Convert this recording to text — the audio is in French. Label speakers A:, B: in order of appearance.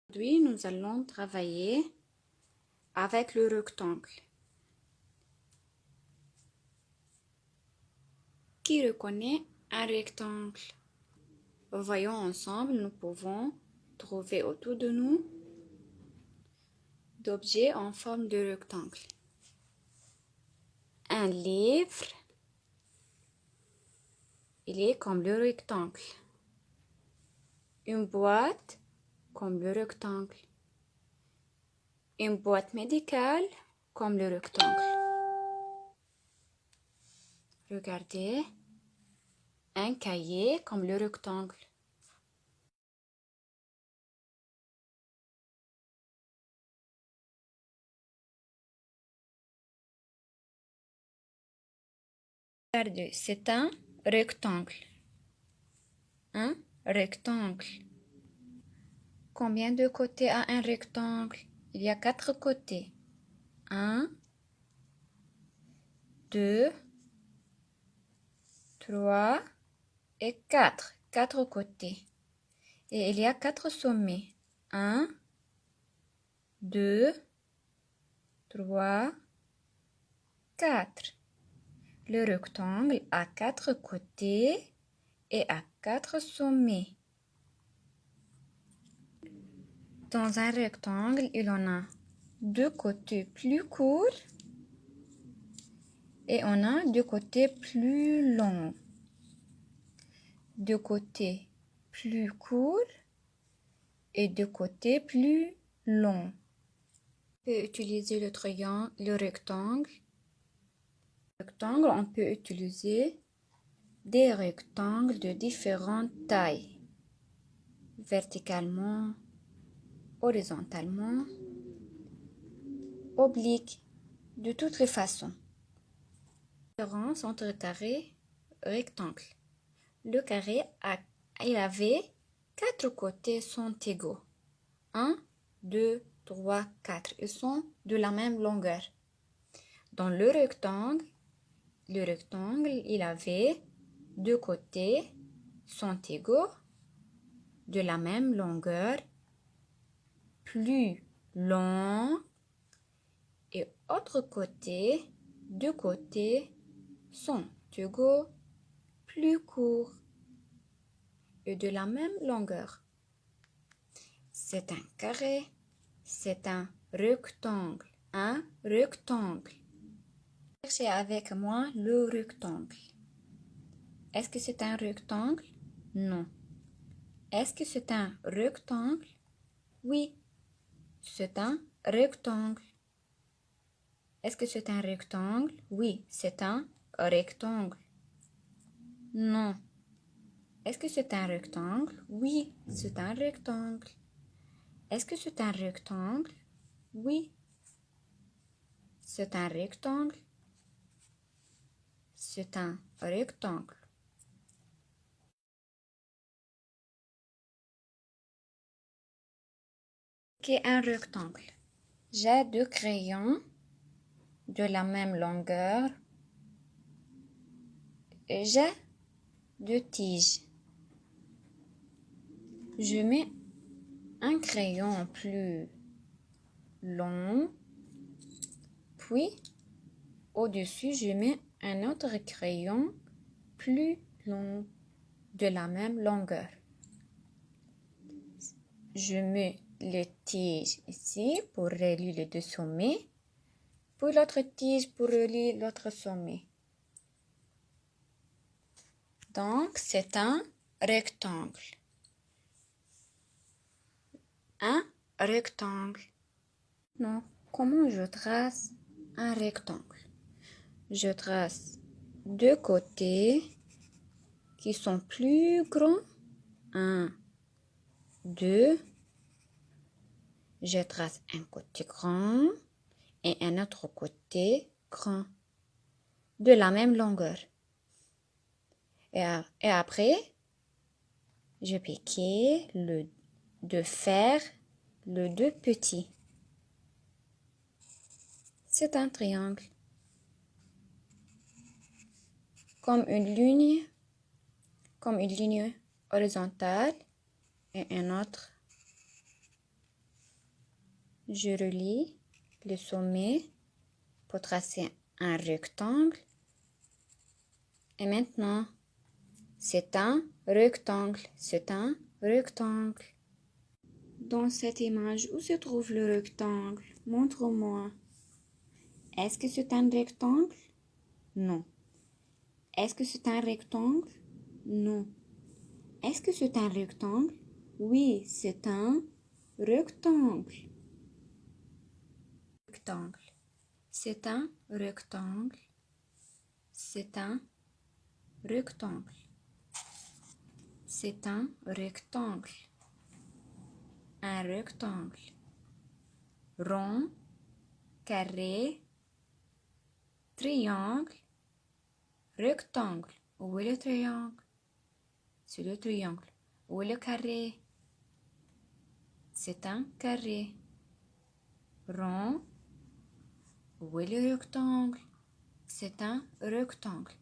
A: Aujourd'hui, nous allons travailler avec le rectangle. Qui reconnaît un rectangle? Voyons ensemble, nous pouvons trouver autour de nous d'objets en forme de rectangle. Un livre, il est comme le rectangle. Une boîte, comme le rectangle. Une boîte médicale, comme le rectangle. Regardez, un cahier comme le rectangle. Regardez, c'est un rectangle. Un rectangle. Combien de côtés a un rectangle? Il y a 4 côtés. 1, 2, 3 et 4. 4 côtés. Et il y a 4 sommets. 1, 2, 3, 4. Le rectangle a 4 côtés et a 4 sommets. Dans un rectangle, il en a 2 côtés plus courts et on a 2 côtés plus longs. 2 côtés plus courts et 2 côtés plus longs. On peut utiliser le triangle, le rectangle. On peut utiliser des rectangles de différentes tailles. Verticalement, horizontalement, oblique, de toutes les façons. Différence entre carré et rectangle. Le carré, il avait 4 côtés sont égaux. 1, 2, 3, 4. Ils sont de la même longueur. Dans le rectangle, il avait 2 côtés sont égaux, de la même longueur, plus long, et autre côté, 2 côtés sont égaux, plus courts et de la même longueur. C'est un carré, c'est un rectangle, un rectangle. Cherchez avec moi le rectangle. Est-ce que c'est un rectangle? Non. Est-ce que c'est un rectangle? Oui, c'est un rectangle. Est-ce que c'est un rectangle? Oui, c'est un rectangle. Non. Est-ce que c'est un rectangle? Oui, c'est un rectangle. Est-ce que c'est un rectangle? Oui, c'est un rectangle. C'est un rectangle. Qu'est un rectangle? J'ai 2 crayons de la même longueur et j'ai 2 tiges. Je mets un crayon plus long, puis au-dessus, je mets un autre crayon plus long de la même longueur. Je mets les tiges ici pour relier les 2 sommets, puis l'autre tige pour relier l'autre sommet. Donc, c'est un rectangle. Un rectangle. Non, comment je trace un rectangle? Je trace 2 côtés qui sont plus grands. 1, 2. Je trace un côté grand et un autre côté grand de la même longueur. Et après, je pique de faire le 2 petits. C'est un triangle. Comme une ligne horizontale et un autre Je relie le sommet pour tracer un rectangle. Et maintenant, c'est un rectangle. C'est un rectangle. Dans cette image, où se trouve le rectangle? Montre-moi. Est-ce que c'est un rectangle? Non. Est-ce que c'est un rectangle? Non. Est-ce que c'est un rectangle? Oui, c'est un rectangle. Rectangle. C'est un rectangle. C'est un rectangle. C'est un rectangle. Un rectangle. Rond, carré, triangle, rectangle. Où est le triangle? C'est le triangle. Où est le carré? C'est un carré. Rond. Où est le rectangle? C'est un rectangle.